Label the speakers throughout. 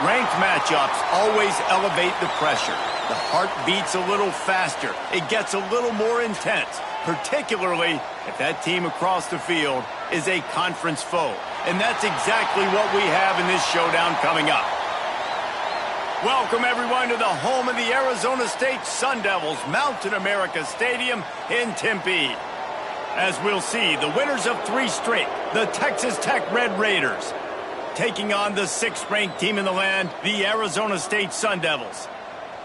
Speaker 1: Ranked matchups always elevate the pressure. The heart beats a little faster. It gets a little more intense, particularly if that team across the field is a conference foe. And that's exactly what we have in this showdown coming up. Welcome, everyone, to the home of the Arizona State Sun Devils, Mountain America Stadium in Tempe. As we'll see, the winners of 3 straight, the Texas Tech Red Raiders, taking on the 6th-ranked team in the land, the Arizona State Sun Devils.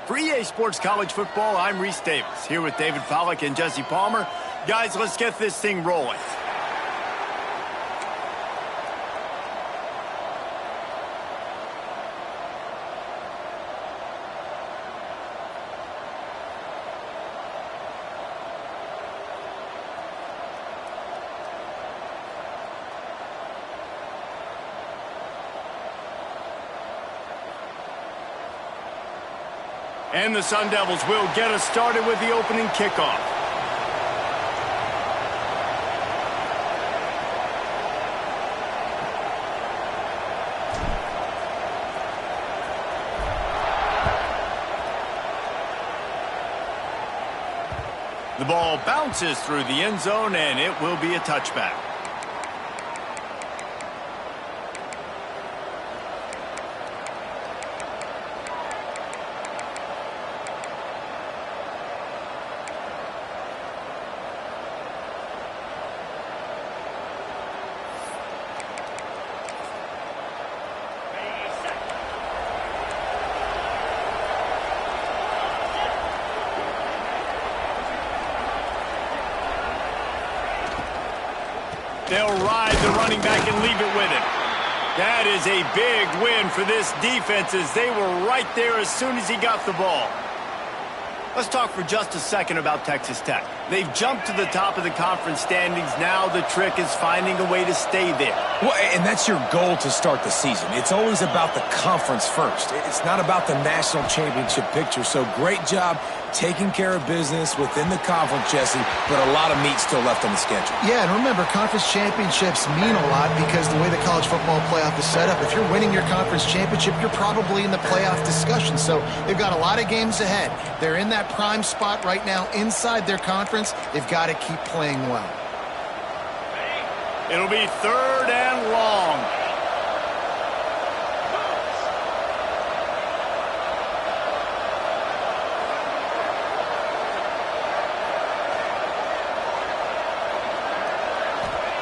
Speaker 1: For EA Sports College Football, I'm Reese Davis, here with David Pollack and Jesse Palmer. Guys, let's get this thing rolling. And the Sun Devils will get us started with the opening kickoff. The ball bounces through the end zone, and it will be a touchback. They'll ride the running back and leave it with him. That is a big win for this defense as they were right there as soon as he got the ball. Let's talk for just a second about Texas Tech. They've jumped to the top of the conference standings. Now the trick is finding a way to stay there.
Speaker 2: Well, and that's your goal to start the season. It's always about the conference first. It's not about the national championship picture. So great job taking care of business within the conference, Jesse, but a lot of meat still left on the schedule.
Speaker 3: Yeah, and remember, conference championships mean a lot because the way the college football playoff is set up, if you're winning your conference championship, you're probably in the playoff discussion. So they've got a lot of games ahead. They're in that prime spot right now inside their conference. They've got to keep playing well.
Speaker 1: It'll be 3rd and long.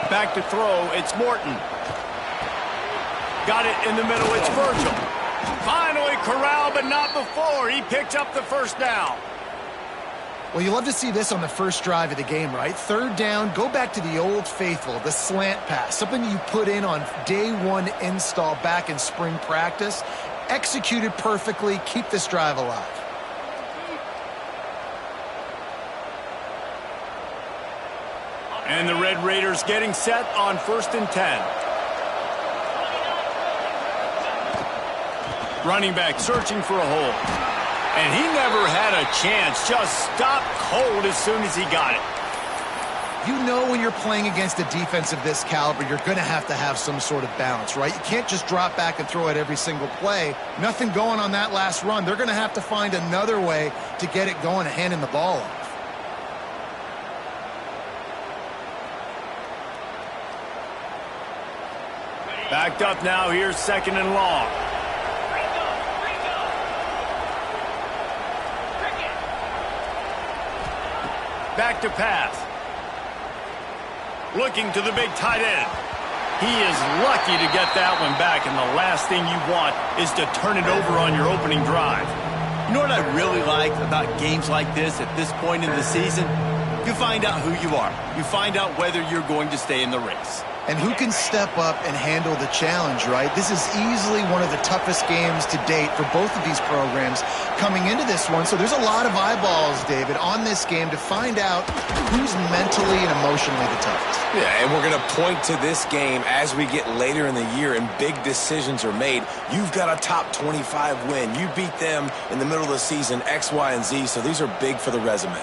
Speaker 1: Back to throw, it's Morton. Got it in the middle, it's Virgil. Finally corralled, but not before. He picked up the first down.
Speaker 3: Well, you love to see this on the first drive of the game, right? 3rd down, go back to the old faithful, the slant pass, something you put in on day 1 install back in spring practice. Executed perfectly, keep this drive alive.
Speaker 1: And the Red Raiders getting set on 1st and 10. Running back searching for a hole. And he never had a chance. Just stopped cold as soon as he got it.
Speaker 3: You know when you're playing against a defense of this caliber, you're going to have some sort of balance, right? You can't just drop back and throw it every single play. Nothing going on that last run. They're going to have to find another way to get it going and handing the ball off.
Speaker 1: Backed up now, here's 2nd and long. Back to pass. Looking to the big tight end. He is lucky to get that one back, and the last thing you want is to turn it over on your opening drive. You know what I really like about games like this at this point in the season? You find out who you are. You find out whether you're going to stay in the race.
Speaker 3: And who can step up and handle the challenge, right? This is easily one of the toughest games to date for both of these programs coming into this one. So there's a lot of eyeballs, David, on this game to find out who's mentally and emotionally the toughest.
Speaker 2: Yeah, and we're going to point to this game as we get later in the year and big decisions are made. You've got a top 25 win. You beat them in the middle of the season, X, Y, and Z. So these are big for the resume.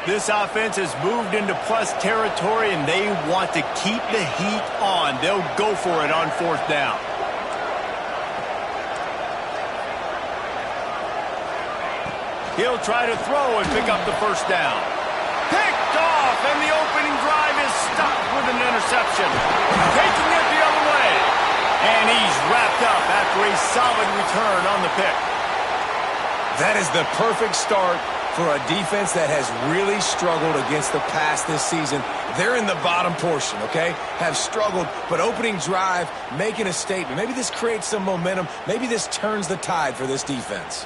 Speaker 1: This offense has moved into plus territory, and they want to keep the heat on. They'll go for it on fourth down. He'll try to throw and pick up the first down. Picked off, and the opening drive is stopped with an interception. Taking it the other way. And he's wrapped up after a solid return on the pick.
Speaker 2: That is the perfect start for a defense that has really struggled against the pass this season. They're in the bottom portion, okay? Have struggled, but opening drive, making a statement. Maybe this creates some momentum. Maybe this turns the tide for this defense.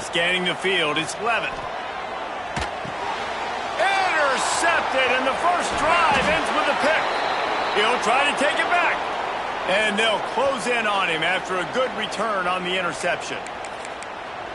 Speaker 1: Scanning the field, it's Levitt. Intercepted, and the first drive ends with a pick. He'll try to take it back. And they'll close in on him after a good return on the interception.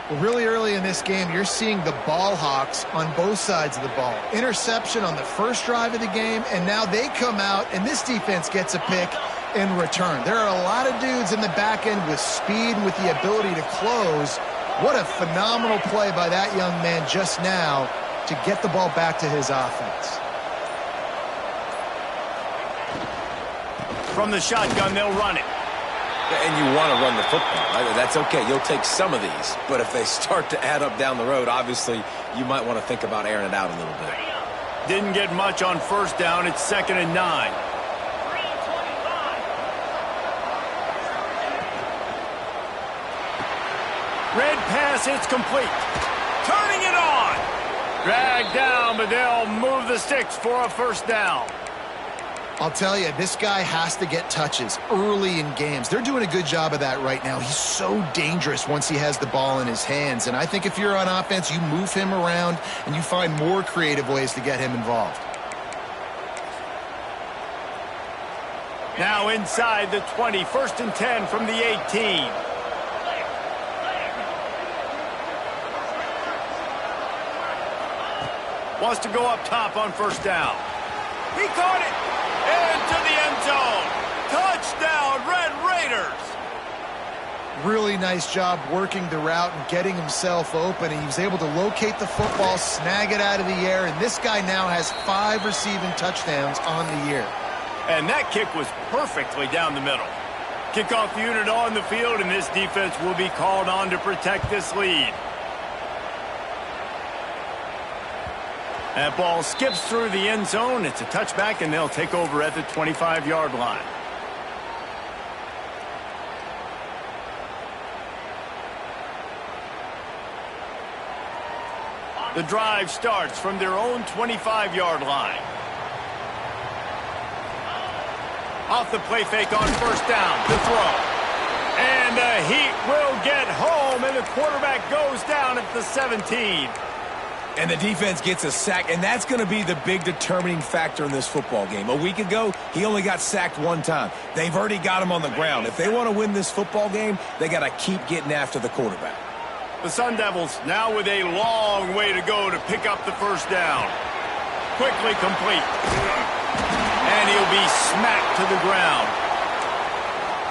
Speaker 3: Well, really early in this game, you're seeing the ball hawks on both sides of the ball. Interception on the first drive of the game, and now they come out, and this defense gets a pick in return. There are a lot of dudes in the back end with speed and with the ability to close. What a phenomenal play by that young man just now to get the ball back to his offense.
Speaker 1: From the shotgun, they'll run it.
Speaker 2: And you want to run the football. Right? That's okay. You'll take some of these. But if they start to add up down the road, obviously, you might want to think about airing it out a little bit.
Speaker 1: Didn't get much on first down. It's 2nd and 9. Red pass, it's complete. Turning it on. Dragged down, but they'll move the sticks for a first down.
Speaker 3: I'll tell you, this guy has to get touches early in games. They're doing a good job of that right now. He's so dangerous once he has the ball in his hands. And I think if you're on offense, you move him around and you find more creative ways to get him involved.
Speaker 1: Now inside the 20, 1st and 10 from the 18. Wants to go up top on first down. He caught it. Into the end zone. Touchdown, Red Raiders.
Speaker 3: Really nice job working the route and getting himself open. And he was able to locate the football, snag it out of the air, and this guy now has 5 receiving touchdowns on the year.
Speaker 1: And that kick was perfectly down the middle. Kickoff unit on the field, and this defense will be called on to protect this lead. That ball skips through the end zone. It's a touchback, and they'll take over at the 25-yard line. The drive starts from their own 25-yard line. Off the play fake on first down, the throw. And the Heat will get home, and the quarterback goes down at the 17.
Speaker 2: And the defense gets a sack, and that's going to be the big determining factor in this football game. A week ago, he only got sacked 1 time. They've already got him on the ground. If they want to win this football game, they got to keep getting after the quarterback.
Speaker 1: The Sun Devils now with a long way to go to pick up the first down. Quickly complete. And he'll be smacked to the ground.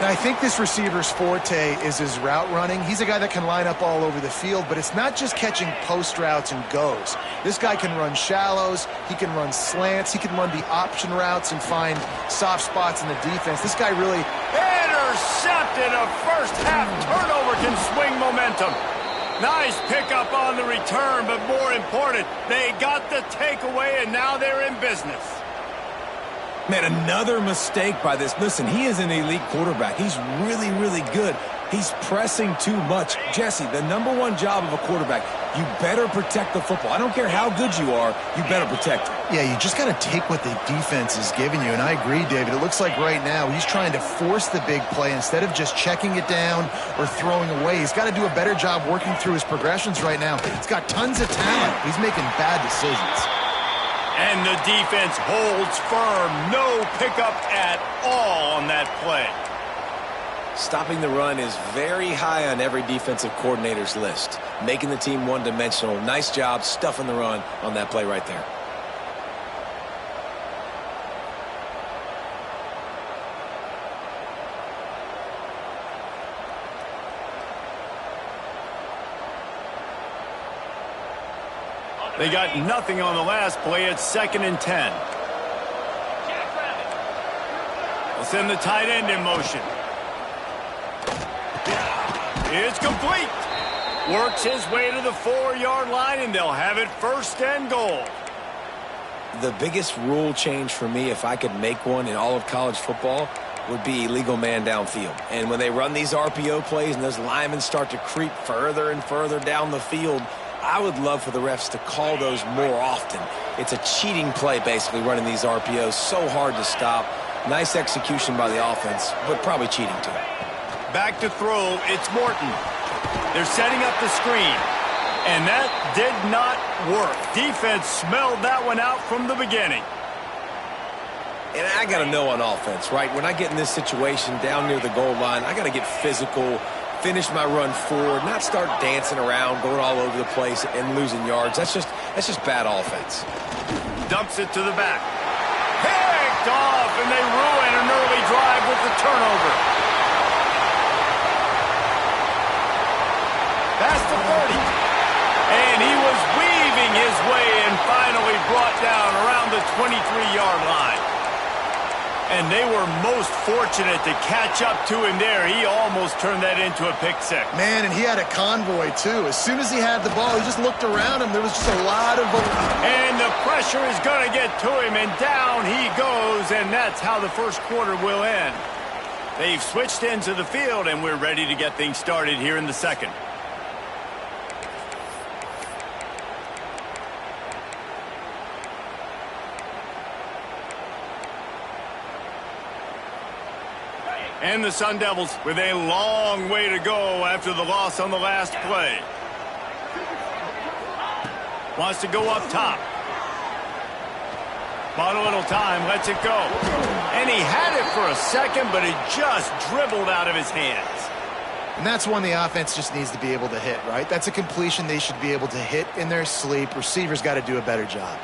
Speaker 3: Now, I think this receiver's forte is his route running. He's a guy that can line up all over the field, but it's not just catching post routes and goes. This guy can run shallows, he can run slants, he can run the option routes and find soft spots in the defense. This guy really...
Speaker 1: Intercepted. A first-half turnover can swing momentum. Nice pickup on the return, but more important, they got the takeaway, and now they're in business.
Speaker 2: Man, another mistake by this. Listen, he is an elite quarterback. He's really, really good. He's pressing too much. Jesse, the #1 job of a quarterback, you better protect the football. I don't care how good you are, you better protect it.
Speaker 3: Yeah, you just got to take what the defense is giving you, and I agree, David. It looks like right now he's trying to force the big play instead of just checking it down or throwing away. He's got to do a better job working through his progressions right now. He's got tons of talent. He's making bad decisions.
Speaker 1: And the defense holds firm. No pickup at all on that play.
Speaker 2: Stopping the run is very high on every defensive coordinator's list. Making the team one-dimensional. Nice job stuffing the run on that play right there.
Speaker 1: They got nothing on the last play. It's 2nd and 10. They'll send the tight end in motion. It's complete. Works his way to the 4-yard line, and they'll have it 1st and goal.
Speaker 2: The biggest rule change for me, if I could make one in all of college football, would be illegal man downfield. And when they run these RPO plays and those linemen start to creep further and further down the field, I would love for the refs to call those more often. It's a cheating play, basically, running these RPOs. So hard to stop. Nice execution by the offense, but probably cheating too.
Speaker 1: Back to throw, it's Morton. They're setting up the screen, and that did not work. Defense smelled that one out from the beginning.
Speaker 2: And I got to know on offense, right? When I get in this situation down near the goal line, I got to get physical, finish my run forward, not start dancing around, going all over the place and losing yards. That's just bad offense.
Speaker 1: Dumps it to the back. Picked off, and they ruin an early drive with the turnover. Past the 30. And he was weaving his way and finally brought down around the 23-yard line. And they were most fortunate to catch up to him there. He almost turned that into a pick six.
Speaker 3: Man, and he had a convoy, too. As soon as he had the ball, he just looked around him. There was just a lot of...
Speaker 1: And the pressure is going to get to him, and down he goes, and that's how the first quarter will end. They've switched into the field, and we're ready to get things started here in the second. And the Sun Devils with a long way to go after the loss on the last play. Wants to go up top. Bought a little time, lets it go. And he had it for a second, but it just dribbled out of his hands.
Speaker 3: And that's one the offense just needs to be able to hit, right? That's a completion they should be able to hit in their sleep. Receivers got to do a better job.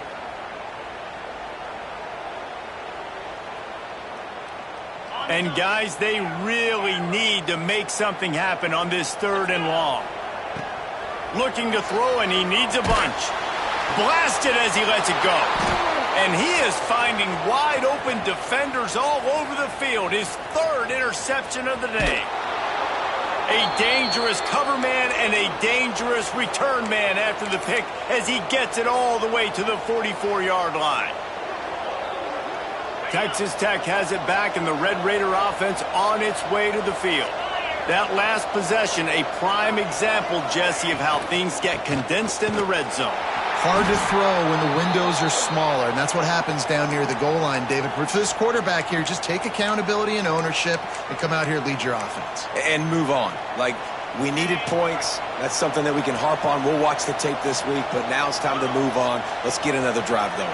Speaker 1: And, guys, they really need to make something happen on this 3rd and long. Looking to throw, and he needs a bunch. Blasted as he lets it go. And he is finding wide-open defenders all over the field. His 3rd interception of the day. A dangerous cover man and a dangerous return man after the pick as he gets it all the way to the 44-yard line. Texas Tech has it back, and the Red Raider offense on its way to the field. That last possession, a prime example, Jesse, of how things get condensed in the red zone.
Speaker 3: Hard to throw when the windows are smaller, and that's what happens down near the goal line, David. For this quarterback here, just take accountability and ownership and come out here and lead your offense.
Speaker 2: And move on. Like, we needed points. That's something that we can harp on. We'll watch the tape this week, but now it's time to move on. Let's get another drive going.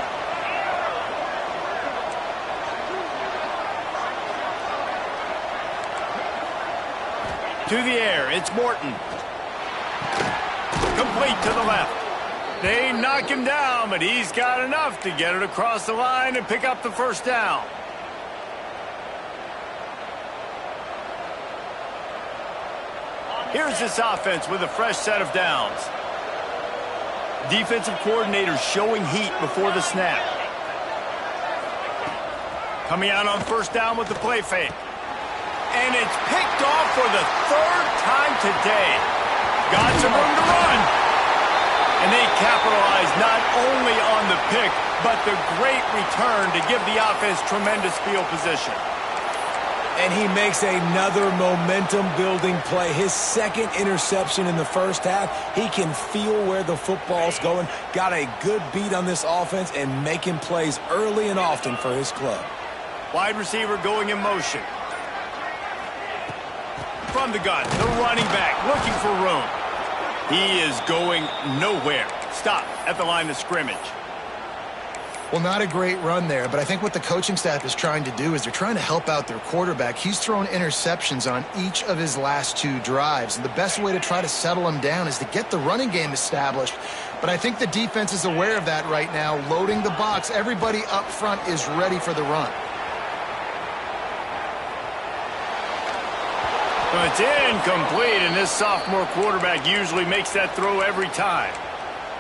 Speaker 1: To the air, it's Morton. Complete to the left. They knock him down, but he's got enough to get it across the line and pick up the 1st down. Here's this offense with a fresh set of downs. Defensive coordinator showing heat before the snap. Coming out on 1st down with the play fake. And it's picked off for the 3rd time today. Got some room to run. And they capitalize not only on the pick, but the great return to give the offense tremendous field position.
Speaker 2: And he makes another momentum-building play. His 2nd interception in the first half. He can feel where the football's going. Got a good beat on this offense and making plays early and often for his club.
Speaker 1: Wide receiver going in motion. From the gun, the running back looking for room. He is going nowhere. Stop at the line of scrimmage.
Speaker 3: Well, not a great run there, but I think what the coaching staff is trying to do is they're trying to help out their quarterback. He's thrown interceptions on each of his last 2 drives, and the best way to try to settle him down is to get the running game established. But I think the defense is aware of that right now, loading the box. Everybody up front is ready for the run.
Speaker 1: Well, it's incomplete, and this sophomore quarterback usually makes that throw every time.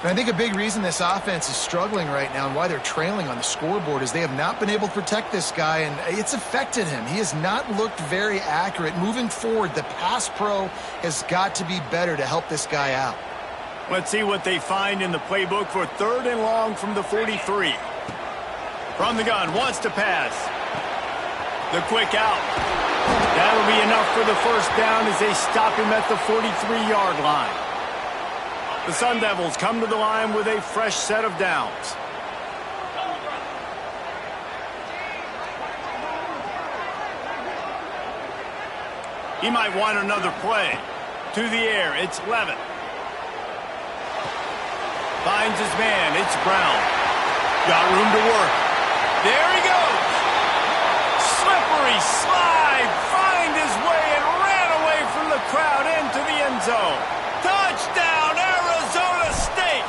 Speaker 3: And I think a big reason this offense is struggling right now and why they're trailing on the scoreboard is they have not been able to protect this guy, and it's affected him. He has not looked very accurate. Moving forward, the pass pro has got to be better to help this guy out.
Speaker 1: Let's see what they find in the playbook for 3rd and long from the 43. From the gun, wants to pass. The quick out. That'll be enough for the first down as they stop him at the 43-yard line. The Sun Devils come to the line with a fresh set of downs. He might want another play. To the air, it's Levitt. Finds his man, it's Brown. Got room to work. There he goes. Slippery slide, find his way and ran away from the crowd into the end zone. Touchdown, Arizona State!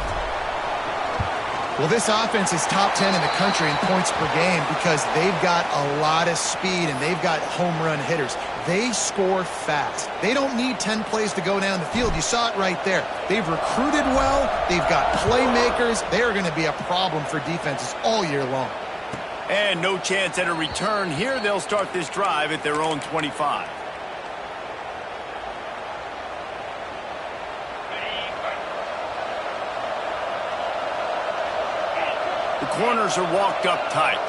Speaker 3: Well, this offense is top 10 in the country in points per game because they've got a lot of speed and they've got home run hitters. They score fast. They don't need 10 plays to go down the field. You saw it right there. They've recruited well. They've got playmakers. They are going to be a problem for defenses all year long.
Speaker 1: And no chance at a return here. They'll start this drive at their own 25. The corners are walked up tight.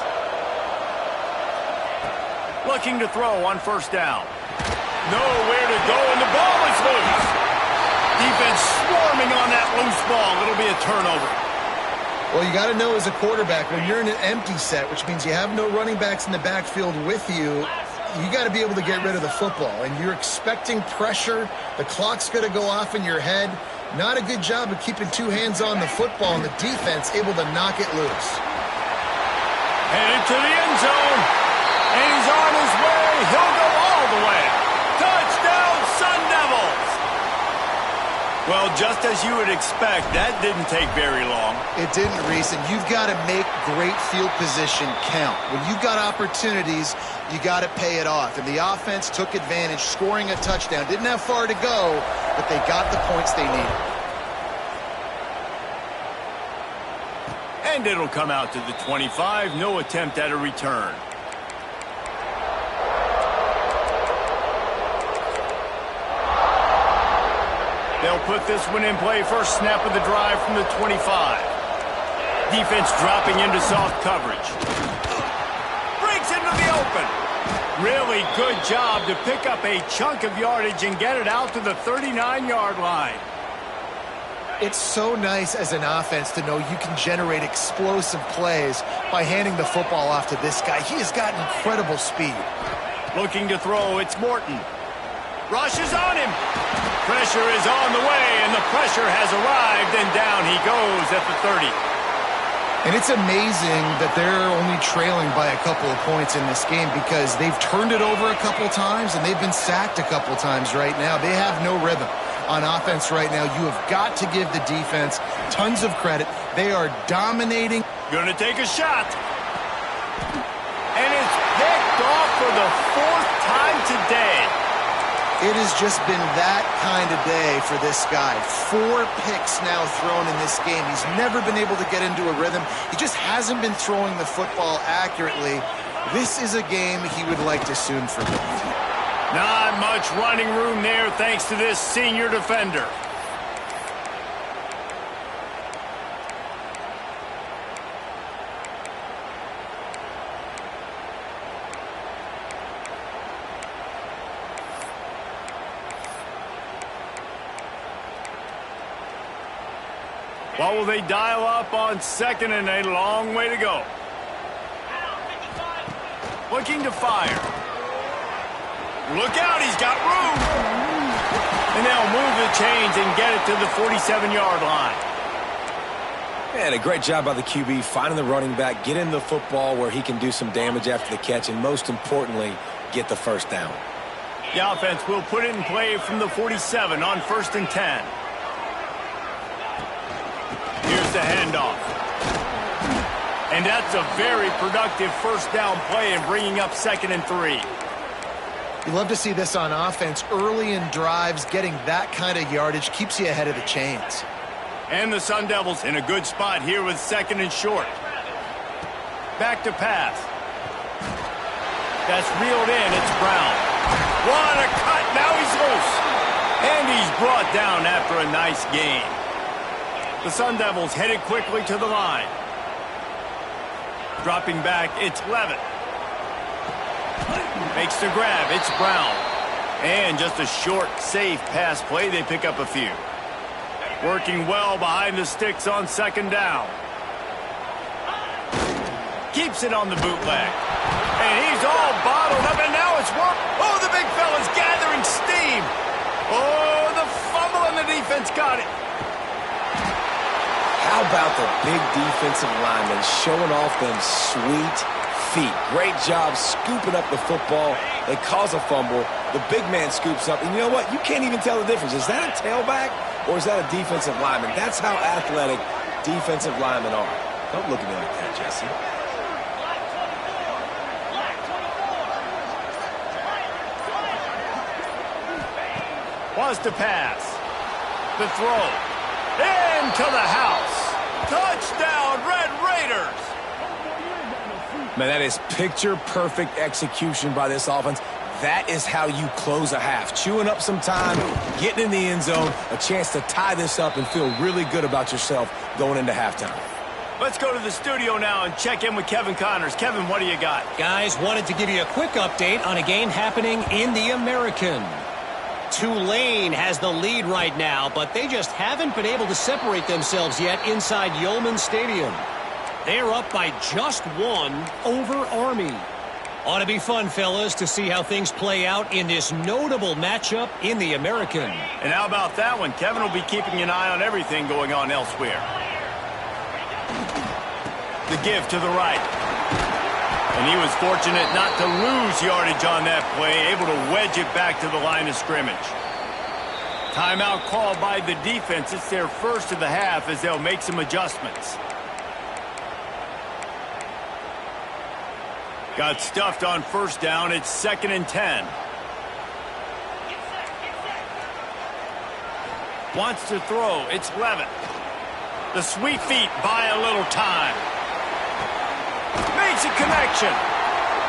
Speaker 1: Looking to throw on first down. Nowhere to go, and the ball is loose. Defense swarming on that loose ball. It'll be a turnover.
Speaker 3: Well, you got to know as a quarterback, when you're in an empty set, which means you have no running backs in the backfield with you, you got to be able to get rid of the football. And you're expecting pressure. The clock's going to go off in your head. Not a good job of keeping two hands on the football, and the defense able to knock it loose.
Speaker 1: Headed to the end zone. And he's on his way. He'll go all the way. Touchdown, Sun Devils. Well, just as you would expect, that didn't take very long.
Speaker 3: It didn't, Reese, and you've got to make great field position count. When you've got opportunities, you got to pay it off. And the offense took advantage, scoring a touchdown. Didn't have far to go, but they got the points they needed.
Speaker 1: And it'll come out to the 25. No attempt at a return. They'll put this one in play. First snap of the drive from the 25. Defense dropping into soft coverage. Breaks into the open. Really good job to pick up a chunk of yardage and get it out to the 39-yard line.
Speaker 3: It's so nice as an offense to know you can generate explosive plays by handing the football off to this guy. He has got incredible speed.
Speaker 1: Looking to throw, it's Morton. Rush is on him. Pressure is on the way, and the pressure has arrived, and down he goes at the 30.
Speaker 3: And it's amazing that they're only trailing by a couple of points in this game because they've turned it over a couple times, and they've been sacked a couple times right now. They have no rhythm on offense right now. You have got to give the defense tons of credit. They are dominating.
Speaker 1: Going to take a shot. And it's picked off for the 4th time today.
Speaker 3: It has just been that kind of day for this guy. 4 picks now thrown in this game. He's never been able to get into a rhythm. He just hasn't been throwing the football accurately. This is a game he would like to soon forget.
Speaker 1: Not much running room there thanks to this senior defender. What will they dial up on second and a long way to go? Looking to fire. Look out, he's got room. And they'll move the chains and get it to the 47-yard line.
Speaker 2: And a great job by the QB finding the running back, getting the football where he can do some damage after the catch, and most importantly, get the first down.
Speaker 1: The offense will put it in play from the 47 on 1st and 10. Here's the handoff. And that's a very productive first down play and bringing up 2nd and 3.
Speaker 3: You love to see this on offense. Early in drives, getting that kind of yardage keeps you ahead of the chains.
Speaker 1: And the Sun Devils in a good spot here with second and short. Back to pass. That's reeled in. It's Brown. What a cut. Now he's loose. And he's brought down after a nice gain. The Sun Devils headed quickly to the line. Dropping back, it's Levitt. Makes the grab. It's Brown. And just a short, safe pass play. They pick up a few. Working well behind the sticks on second down. Keeps it on the bootleg. And he's all bottled up, and now it's work. Oh, the big fella's gathering steam. Oh, the fumble, and the defense got it.
Speaker 2: How about the big defensive lineman showing off them sweet feet? Great job scooping up the football. They cause a fumble. The big man scoops up, and you know what? You can't even tell the difference. Is that a tailback or is that a defensive lineman? That's how athletic defensive linemen are. Don't look at me like that, Jesse.
Speaker 1: Wants to pass. The throw. Into the house. Touchdown, Red Raiders.
Speaker 2: Man, that is picture-perfect execution by this offense. That is how you close a half. Chewing up some time, getting in the end zone, a chance to tie this up and feel really good about yourself going into halftime.
Speaker 1: Let's go to the studio now and check in with Kevin Connors. Kevin, what do you got?
Speaker 4: Guys, wanted to give you a quick update on a game happening in the American. Tulane has the lead right now, but they just haven't been able to separate themselves yet inside Yulman Stadium. They're up by just one over Army. Ought to be fun, fellas, to see how things play out in this notable matchup in the American.
Speaker 1: And how about that one? Kevin will be keeping an eye on everything going on elsewhere. The give to the right. And he was fortunate not to lose yardage on that play, able to wedge it back to the line of scrimmage. Timeout called by the defense. It's their first of the half as they'll make some adjustments. Got stuffed on first down. It's 2nd and 10. Wants to throw. It's Levitt. The sweet feet buy a little time. Makes a connection.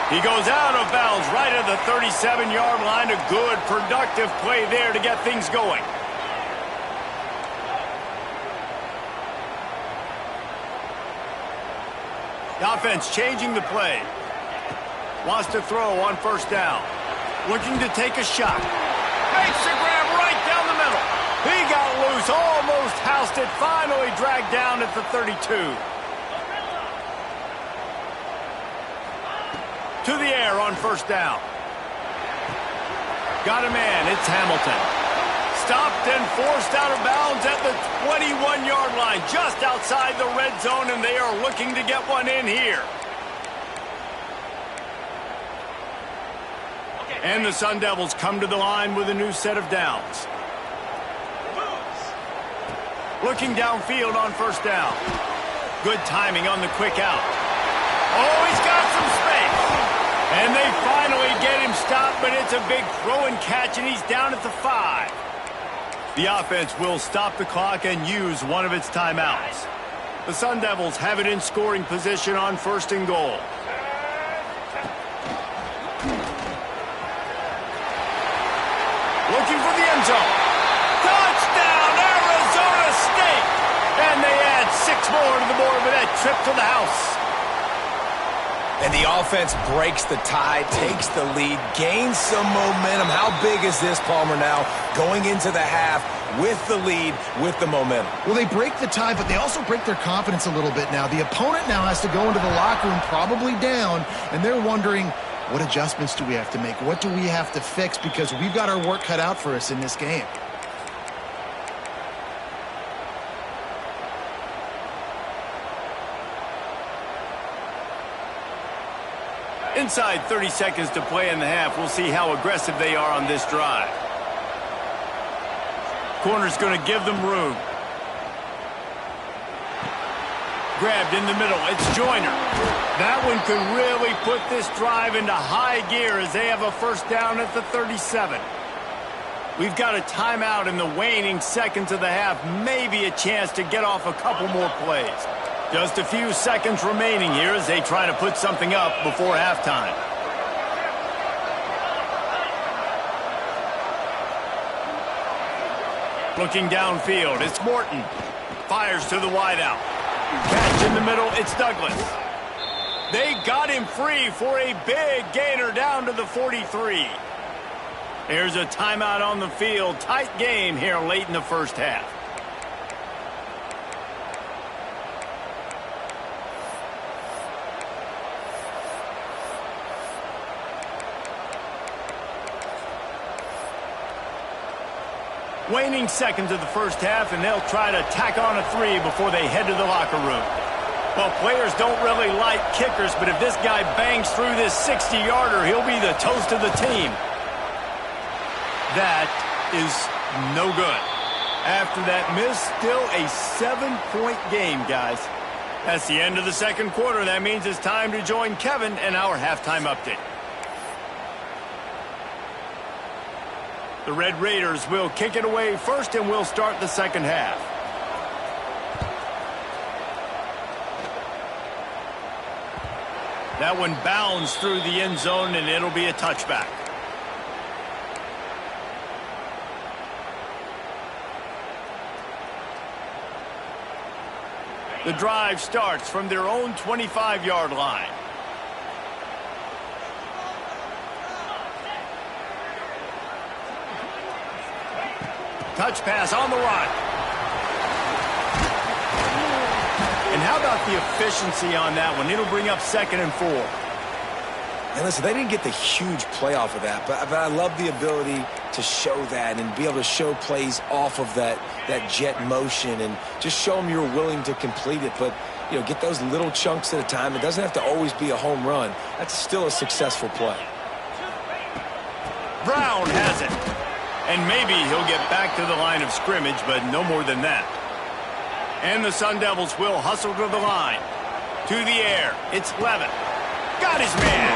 Speaker 1: He goes out of bounds right at the 37-yard line. A good, productive play there to get things going. The offense changing the play. Wants to throw on first down. Looking to take a shot. Makes the grab right down the middle. He got loose, almost housed it, finally dragged down at the 32. To the air on first down. Got a man, it's Hamilton. Stopped and forced out of bounds at the 21-yard line, just outside the red zone, and they are looking to get one in here. And the Sun Devils come to the line with a new set of downs. Looking downfield on first down. Good timing on the quick out. Oh, he's got some space. And they finally get him stopped, but it's a big throw and catch, and he's down at the 5. The offense will stop the clock and use one of its timeouts. The Sun Devils have it in scoring position on 1st and goal. Looking for the end zone. Touchdown, Arizona State! And they add 6 more to the board with that trip to the house.
Speaker 2: And the offense breaks the tie, takes the lead, gains some momentum. How big is this, Palmer, now going into the half with the lead, with the momentum?
Speaker 3: Well, they break the tie, but they also break their confidence a little bit now. The opponent now has to go into the locker room probably down, and they're wondering, what adjustments do we have to make? What do we have to fix? Because we've got our work cut out for us in this game.
Speaker 1: Inside 30 seconds to play in the half. We'll see how aggressive they are on this drive. Corner's going to give them room. Grabbed in the middle. It's Joyner. That one could really put this drive into high gear as they have a first down at the 37. We've got a timeout in the waning seconds of the half. Maybe a chance to get off a couple more plays. Just a few seconds remaining here as they try to put something up before halftime. Looking downfield, it's Morton. Fires to the wideout. Catch in the middle, it's Douglas. They got him free for a big gainer down to the 43. There's a timeout on the field. Tight game here late in the first half. Waning seconds of the first half, and they'll try to tack on a 3 before they head to the locker room. Well, players don't really like kickers, but if this guy bangs through this 60-yarder, he'll be the toast of the team. That is no good. After that miss, still a 7-point game, guys. That's the end of the second quarter. That means it's time to join Kevin and our halftime update. The Red Raiders will kick it away first, and we'll start the second half. That one bounds through the end zone, and it'll be a touchback. The drive starts from their own 25-yard line. Touch pass on the run. And how about the efficiency on that one? It'll bring up 2nd and 4.
Speaker 2: And listen, they didn't get the huge play off of that, but I love the ability to show that and be able to show plays off of that jet motion and just show them you're willing to complete it. But, you know, get those little chunks at a time. It doesn't have to always be a home run. That's still a successful play.
Speaker 1: Brown has it. And maybe he'll get back to the line of scrimmage, but no more than that. And the Sun Devils will hustle to the line. To the air, it's Levin. Got his man.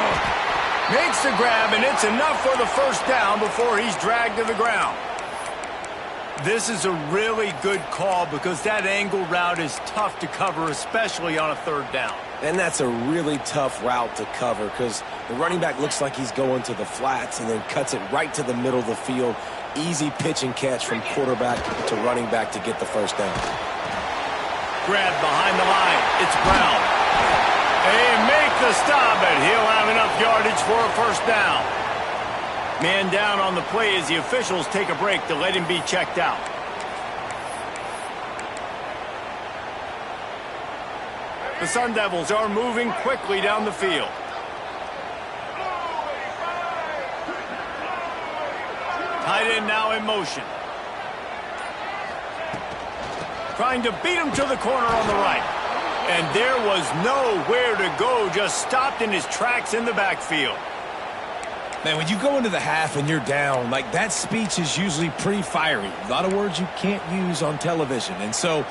Speaker 1: Makes the grab, and it's enough for the first down before he's dragged to the ground. This is a really good call because that angle route is tough to cover, especially on a 3rd down.
Speaker 2: And that's a really tough route to cover because the running back looks like he's going to the flats and then cuts it right to the middle of the field. Easy pitch and catch from quarterback to running back to get the first down.
Speaker 1: Grab behind the line. It's Brown. They make the stop, and he'll have enough yardage for a first down. Man down on the play as the officials take a break to let him be checked out. The Sun Devils are moving quickly down the field. Tight end now in motion. Trying to beat him to the corner on the right. And there was nowhere to go, just stopped in his tracks in the backfield.
Speaker 2: Man, when you go into the half and you're down, like that speech is usually pretty fiery. A lot of words you can't use on television. And so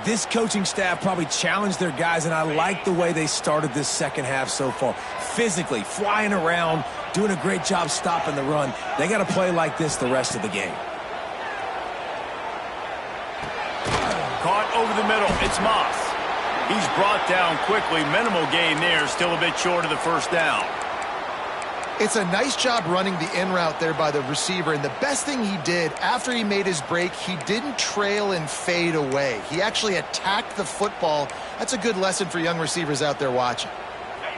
Speaker 2: this coaching staff probably challenged their guys, and I like the way they started this second half so far. Physically, flying around, doing a great job stopping the run. They got to play like this the rest of the game.
Speaker 1: Caught over the middle. It's Moss. He's brought down quickly. Minimal gain there. Still a bit short of the first down.
Speaker 3: It's a nice job running the in route there by the receiver, and the best thing he did after he made his break, he didn't trail and fade away. He actually attacked the football. That's a good lesson for young receivers out there watching.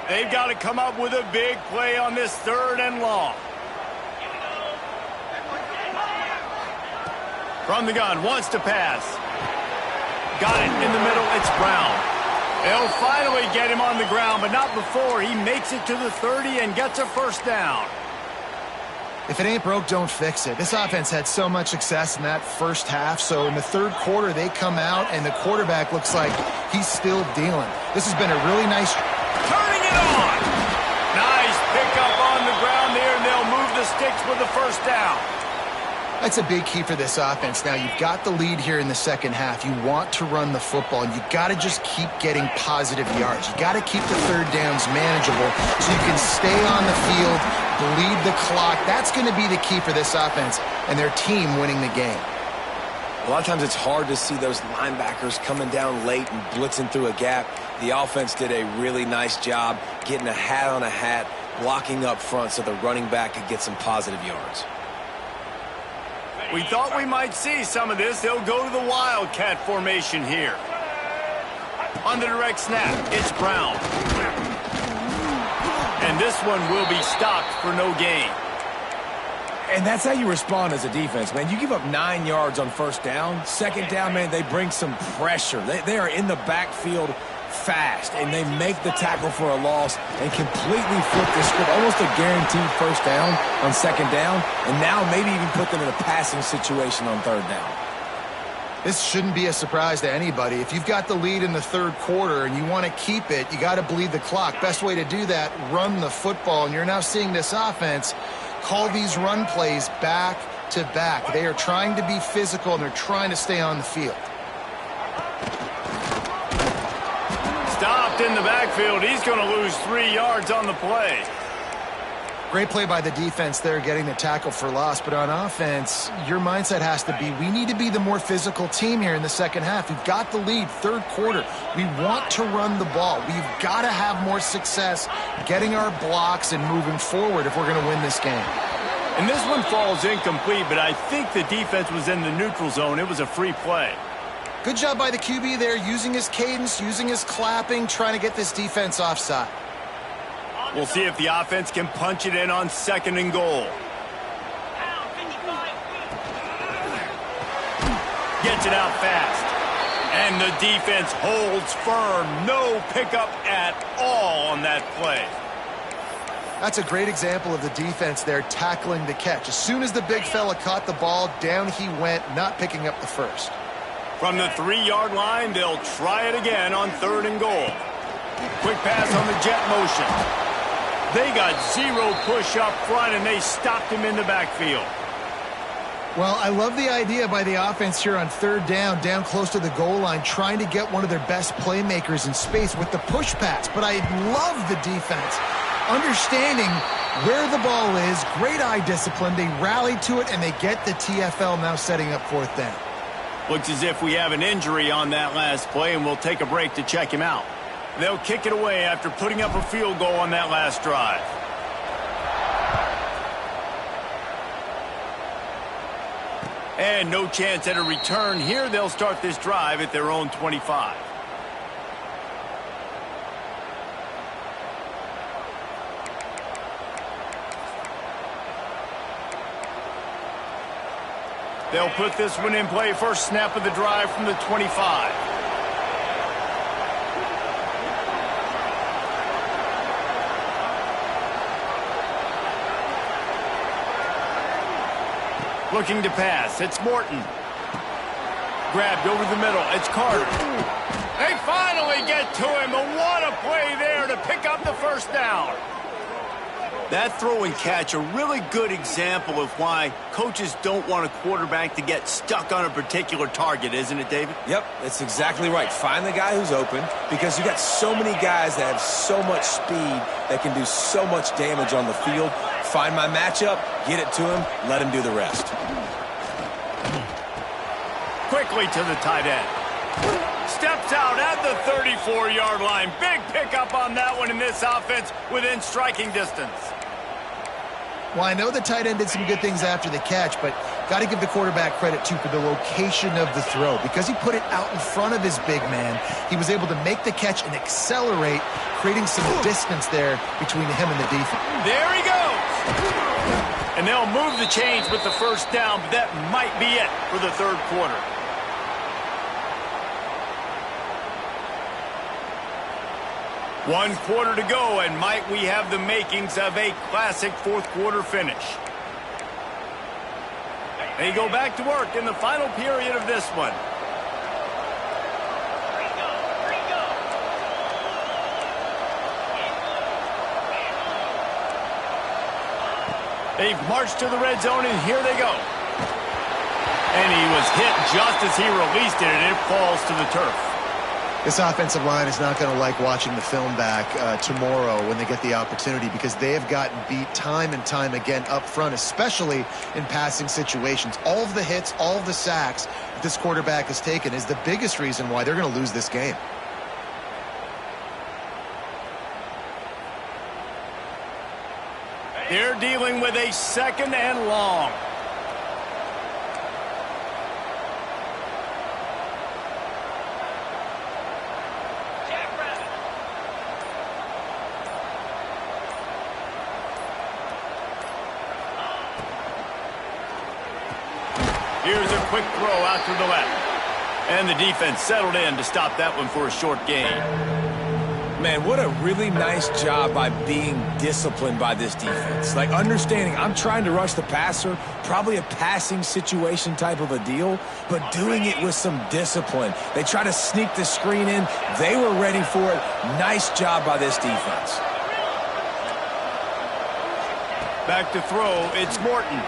Speaker 1: They've got to come up with a big play on this 3rd and long. From the gun, wants to pass. Got it in the middle, it's Brown. They'll finally get him on the ground, but not before he makes it to the 30 and gets a first down.
Speaker 3: If it ain't broke, don't fix it. This offense had so much success in that first half, so in the 3rd quarter, they come out, and the quarterback looks like he's still dealing. This has been a really nice...
Speaker 1: Turning it on! Nice pickup on the ground there, and they'll move the sticks with the first down.
Speaker 3: That's a big key for this offense. Now, you've got the lead here in the second half. You want to run the football, and you got to just keep getting positive yards. You got to keep the 3rd downs manageable so you can stay on the field bleed the clock. That's going to be the key for this offense and their team winning the game.
Speaker 2: A lot of times it's hard to see those linebackers coming down late and blitzing through a gap. The offense did a really nice job getting a hat on a hat, blocking up front so the running back could get some positive yards.
Speaker 1: We thought we might see some of this. They'll go to the Wildcat formation here. On the direct snap, it's Brown. And this one will be stopped for no gain.
Speaker 2: And that's how you respond as a defense, man. You give up 9 yards on first down. Second down, man, they bring some pressure. They are in the backfield fast, and they make the tackle for a loss and completely flip the script. Almost a guaranteed first down on second down, and now maybe even put them in a passing situation on third down.
Speaker 3: This shouldn't be a surprise to anybody. If you've got the lead in the third quarter and you want to keep it, you got to bleed the clock. Best way to do that, run the football. And you're now seeing this offense call these run plays back to back. They are trying to be physical, and they're trying to stay on the field.
Speaker 1: Stopped in the backfield. He's going to lose 3 yards on the play.
Speaker 3: Great play by the defense there, getting the tackle for loss. But on offense, your mindset has to be, we need to be the more physical team here in the second half. We've got the lead, third quarter. We want to run the ball. We've got to have more success getting our blocks and moving forward if we're going to win this game.
Speaker 1: And this one falls incomplete, but I think the defense was in the neutral zone. It was a free play.
Speaker 3: Good job by the QB there, using his cadence, using his clapping, trying to get this defense offside.
Speaker 1: We'll see if the offense can punch it in on second and goal. Gets it out fast. And the defense holds firm. No pickup at all on that play.
Speaker 3: That's a great example of the defense there tackling the catch. As soon as the big fella caught the ball, down he went, not picking up the first.
Speaker 1: From the 3-yard line, they'll try it again on third and goal. Quick pass on the jet motion. They got zero push up front, and they stopped him in the backfield.
Speaker 3: Well, I love the idea by the offense here on third down close to the goal line, trying to get one of their best playmakers in space with the push pass. But I love the defense, understanding where the ball is, great eye discipline. They rally to it, and they get the TFL now setting up fourth down.
Speaker 1: Looks as if we have an injury on that last play, and we'll take a break to check him out. They'll kick it away after putting up a field goal on that last drive. And no chance at a return here. They'll start this drive at their own 25. They'll put this one in play. First snap of the drive from the 25. Looking to pass. It's Morton. Grabbed over the middle. It's Carter. They finally get to him. And what a play there to pick up the first down. That throw and catch, a really good example of why coaches don't want a quarterback to get stuck on a particular target, isn't it, David?
Speaker 2: Yep, that's exactly right. Find the guy who's open, because you got so many guys that have so much speed that can do so much damage on the field. Find my matchup, get it to him, let him do the rest.
Speaker 1: Quickly to the tight end. Steps out at the 34-yard line. Big pickup on that one in this offense within striking distance.
Speaker 3: Well, I know the tight end did some good things after the catch, but got to give the quarterback credit, too, for the location of the throw. Because he put it out in front of his big man, he was able to make the catch and accelerate, creating some distance there between him and the defense.
Speaker 1: There he goes. And they'll move the chains with the first down, but that might be it for the third quarter. One quarter to go, and might we have the makings of a classic fourth quarter finish. They go back to work in the final period of this one. They've marched to the red zone, and here they go. And he was hit just as he released it, and it falls to the turf.
Speaker 3: This offensive line is not going to like watching the film back tomorrow when they get the opportunity, because they have gotten beat time and time again up front, especially in passing situations. All of the hits, all of the sacks that this quarterback has taken is the biggest reason why they're going to lose this game.
Speaker 1: They're dealing with a 2nd and long. Here's a quick throw out to the left. And the defense settled in to stop that one for a short gain.
Speaker 2: Man, what a really nice job by being disciplined by this defense. Like, understanding I'm trying to rush the passer, probably a passing situation type of a deal, but doing it with some discipline. They try to sneak the screen in. They were ready for it. Nice job by this defense.
Speaker 1: Back to throw, it's Morton.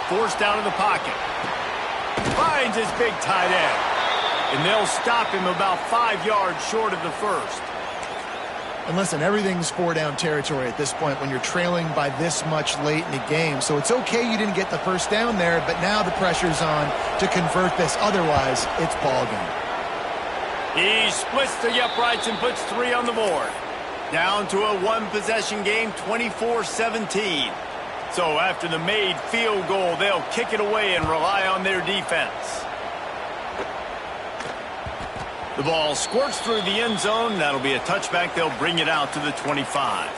Speaker 1: Forced out of the pocket. Finds his big tight end. And they'll stop him about 5 yards short of the first.
Speaker 3: And listen, everything's 4-down territory at this point when you're trailing by this much late in the game. So it's okay you didn't get the first down there, but now the pressure's on to convert this. Otherwise, it's ball game.
Speaker 1: He splits the uprights and puts 3 on the board. Down to a 1-possession game, 24-17. So after the made field goal, they'll kick it away and rely on their defense. The ball squirts through the end zone. That'll be a touchback. They'll bring it out to the 25.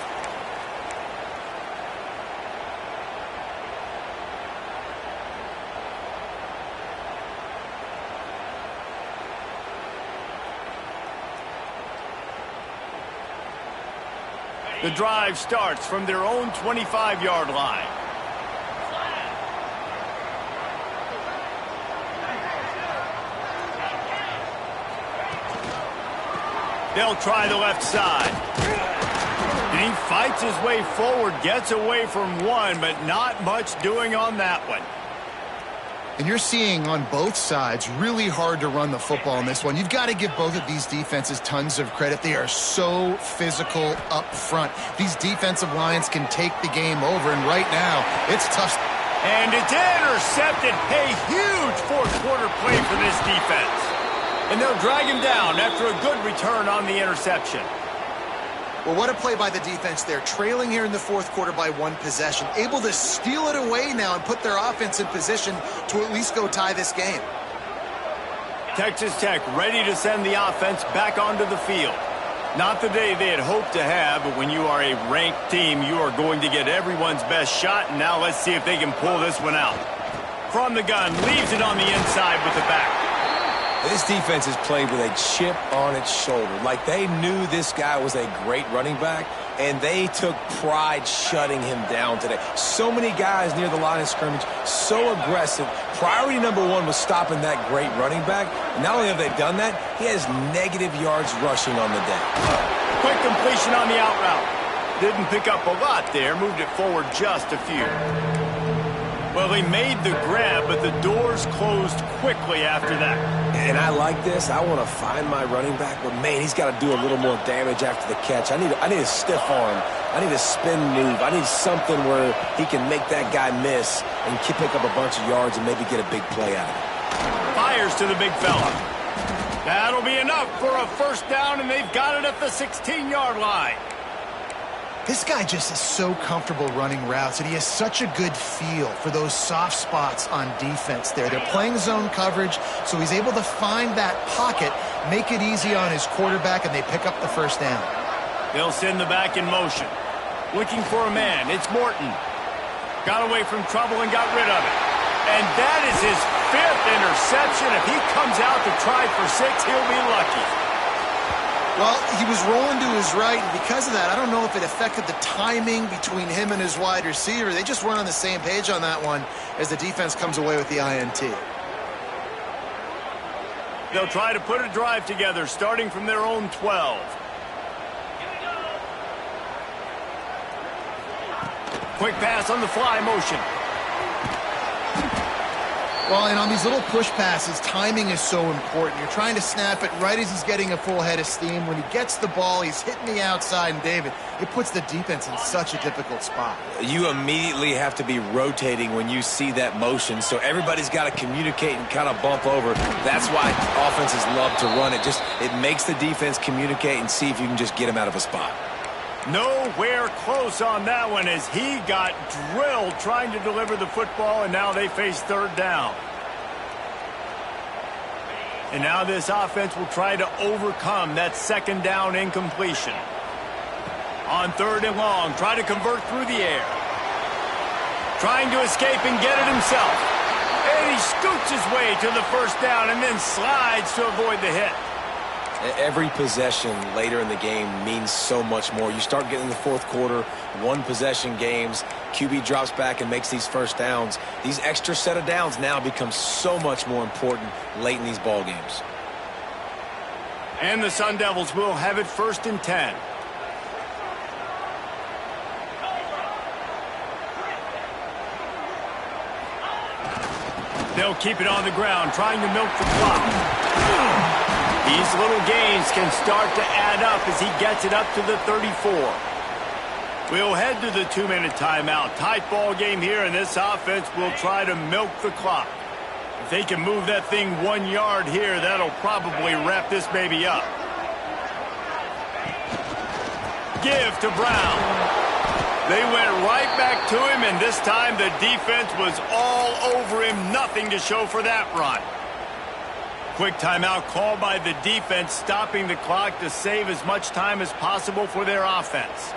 Speaker 1: The drive starts from their own 25-yard line. They'll try the left side. And he fights his way forward, gets away from one, but not much doing on that one.
Speaker 3: And you're seeing on both sides really hard to run the football in this one. You've got to give both of these defenses tons of credit. They are so physical up front. These defensive lines can take the game over, and right now, it's tough.
Speaker 1: And it's intercepted. A huge fourth-quarter play for this defense. And they'll drag him down after a good return on the interception.
Speaker 3: Well, what a play by the defense there. Trailing here in the fourth quarter by 1 possession. Able to steal it away now and put their offense in position to at least go tie this game.
Speaker 1: Texas Tech ready to send the offense back onto the field. Not the day they had hoped to have, but when you are a ranked team, you are going to get everyone's best shot. And now let's see if they can pull this one out. From the gun, leaves it on the inside with the back.
Speaker 2: This defense has played with a chip on its shoulder. Like, they knew this guy was a great running back, and they took pride shutting him down today. So many guys near the line of scrimmage, so aggressive. Priority number 1 was stopping that great running back. And not only have they done that, he has negative yards rushing on the day.
Speaker 1: Quick completion on the out route. Didn't pick up a lot there, moved it forward just a few. Well, he made the grab, but the doors closed quickly after that.
Speaker 2: And I like this. I want to find my running back, but, man, he's got to do a little more damage after the catch. I need a stiff arm. I need a spin move. I need something where he can make that guy miss and pick up a bunch of yards and maybe get a big play out of it.
Speaker 1: Fires to the big fella. That'll be enough for a first down, and they've got it at the 16-yard line.
Speaker 3: This guy just is so comfortable running routes, and he has such a good feel for those soft spots on defense there. They're playing zone coverage, so he's able to find that pocket, make it easy on his quarterback, and they pick up the first down.
Speaker 1: They'll send the back in motion. Looking for a man. It's Morton. Got away from trouble and got rid of it. And that is his 5th interception. If he comes out to try for 6, he'll be lucky.
Speaker 3: Well, he was rolling to his right, and because of that, I don't know if it affected the timing between him and his wide receiver. They just weren't on the same page on that one as the defense comes away with the INT.
Speaker 1: They'll try to put a drive together, starting from their own 12. Quick pass on the fly motion.
Speaker 3: Well, and on these little push passes, timing is so important. You're trying to snap it right as he's getting a full head of steam. When he gets the ball, he's hitting the outside, and David, it puts the defense in such a difficult spot.
Speaker 2: You immediately have to be rotating when you see that motion, so everybody's got to communicate and kind of bump over. That's why offenses love to run it. It makes the defense communicate and see if you can just get him out of a spot.
Speaker 1: Nowhere close on that one as he got drilled trying to deliver the football, and now they face third down. And now this offense will try to overcome that second down incompletion. On third and long, try to convert through the air. Trying to escape and get it himself. And he scoots his way to the first down and then slides to avoid the hit.
Speaker 2: Every possession later in the game means so much more. You start getting in the fourth quarter, one-possession games, QB drops back and makes these first downs. These extra set of downs now become so much more important late in these ball games.
Speaker 1: And the Sun Devils will have it 1st and 10. They'll keep it on the ground, trying to milk the clock. These little gains can start to add up as he gets it up to the 34. We'll head to the 2-minute timeout. Tight ball game here, and this offense will try to milk the clock. If they can move that thing 1 yard here, that'll probably wrap this baby up. Give to Brown. They went right back to him, and this time the defense was all over him. Nothing to show for that run. Quick timeout called by the defense, stopping the clock to save as much time as possible for their offense.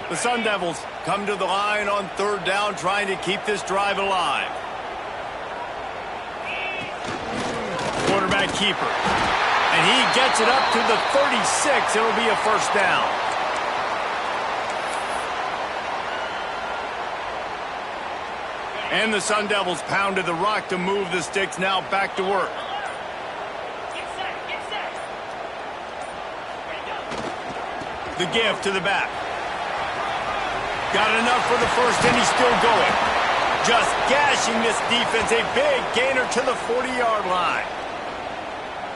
Speaker 1: The Sun Devils come to the line on third down, trying to keep this drive alive. Quarterback keeper. And he gets it up to the 36. It'll be a first down. And the Sun Devils pounded the rock to move the sticks, now back to work. The give to the back. Got enough for the first, and he's still going. Just gashing this defense. A big gainer to the 40-yard line.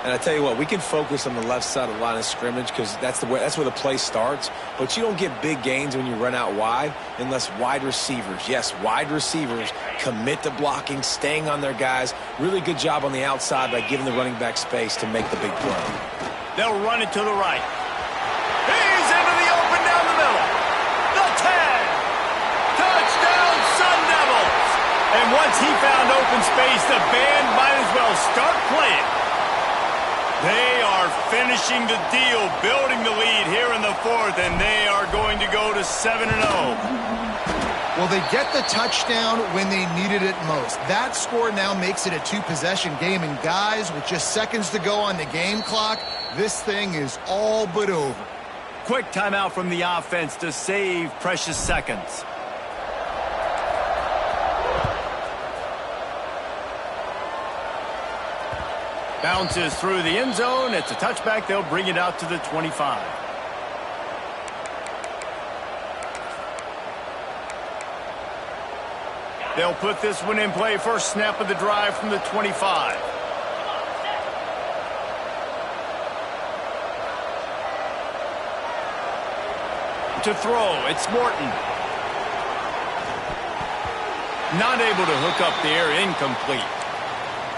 Speaker 2: And I tell you what, we can focus on the left side of the line of scrimmage because that's where the play starts. But you don't get big gains when you run out wide unless wide receivers, yes, wide receivers, commit to blocking, staying on their guys. Really good job on the outside by giving the running back space to make the big play.
Speaker 1: They'll run it to the right. He's into the open down the middle. The 10. Touchdown, Sun Devils. And once he found open space, the band might as well start playing. They are finishing the deal, building the lead here in the fourth, and they are going to go to 7-0.
Speaker 3: Well, they get the touchdown when they needed it most. That score now makes it a two-possession game, and guys, with just seconds to go on the game clock, this thing is all but over.
Speaker 1: Quick timeout from the offense to save precious seconds. Bounces through the end zone. It's a touchback. They'll bring it out to the 25. They'll put this one in play. First snap of the drive from the 25. To throw, it's Morton. Not able to hook up there, incomplete.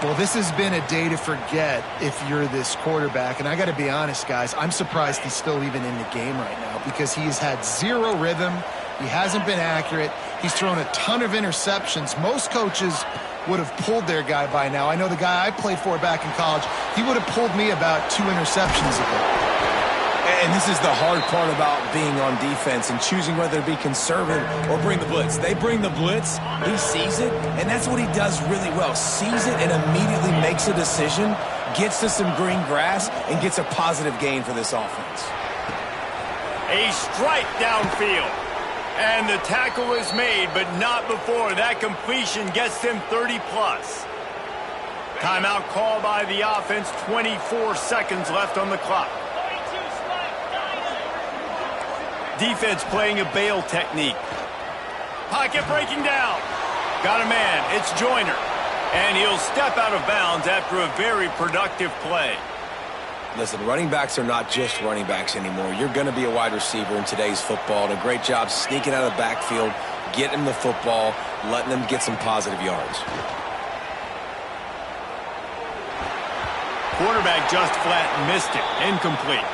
Speaker 3: Well, this has been a day to forget if you're this quarterback. And I got to be honest, guys, I'm surprised he's still even in the game right now because he has had zero rhythm. He hasn't been accurate. He's thrown a ton of interceptions. Most coaches would have pulled their guy by now. I know the guy I played for back in college, he would have pulled me about 2 interceptions ago.
Speaker 2: And this is the hard part about being on defense and choosing whether to be conservative or bring the blitz. They bring the blitz, he sees it, and that's what he does really well. Sees it and immediately makes a decision, gets to some green grass, and gets a positive gain for this offense.
Speaker 1: A strike downfield. And the tackle is made, but not before that completion gets them 30-plus. Timeout called by the offense, 24 seconds left on the clock. Defense playing a bail technique. Pocket breaking down. Got a man. It's Joyner. And he'll step out of bounds after a very productive play.
Speaker 2: Listen, running backs are not just running backs anymore. You're going to be a wide receiver in today's football. And a great job sneaking out of the backfield, getting them the football, letting them get some positive yards.
Speaker 1: Quarterback just flat missed it. Incomplete.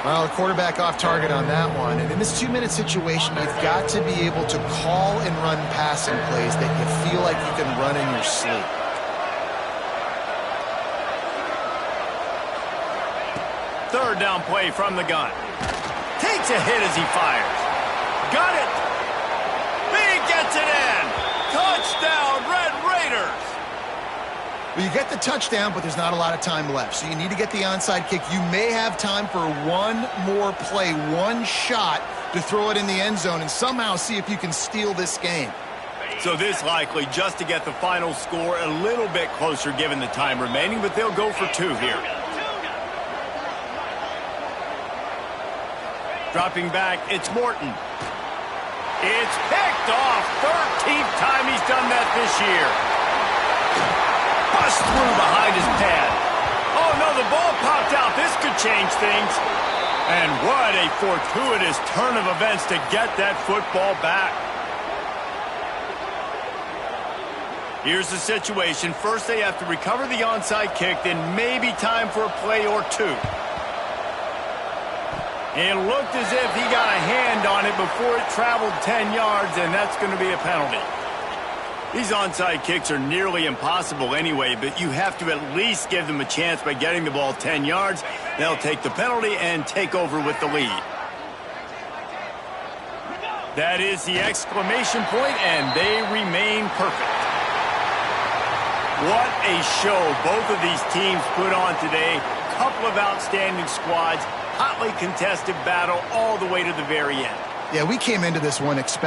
Speaker 3: Well, the quarterback off target on that one. And in this 2-minute situation, you've got to be able to call and run passing plays that you feel like you can run in your sleep.
Speaker 1: Third down play from the gun. Takes a hit as he fires. Got it. He gets it in. Touchdown, Red Raiders.
Speaker 3: Well, you get the touchdown, but there's not a lot of time left. So you need to get the onside kick. You may have time for one more play, one shot to throw it in the end zone and somehow see if you can steal this game.
Speaker 1: So this likely just to get the final score a little bit closer given the time remaining, but they'll go for 2 here. Dropping back, it's Morton. It's picked off. 13th time he's done that this year. Bust through behind his pad. Oh, no, the ball popped out. This could change things. And what a fortuitous turn of events to get that football back. Here's the situation. First, they have to recover the onside kick, then maybe time for a play or 2. It looked as if he got a hand on it before it traveled 10 yards, and that's going to be a penalty. These onside kicks are nearly impossible anyway, but you have to at least give them a chance by getting the ball 10 yards. They'll take the penalty and take over with the lead. That is the exclamation point, and they remain perfect. What a show both of these teams put on today. Couple of outstanding squads. Hotly contested battle all the way to the very end.
Speaker 3: Yeah, we came into this one expecting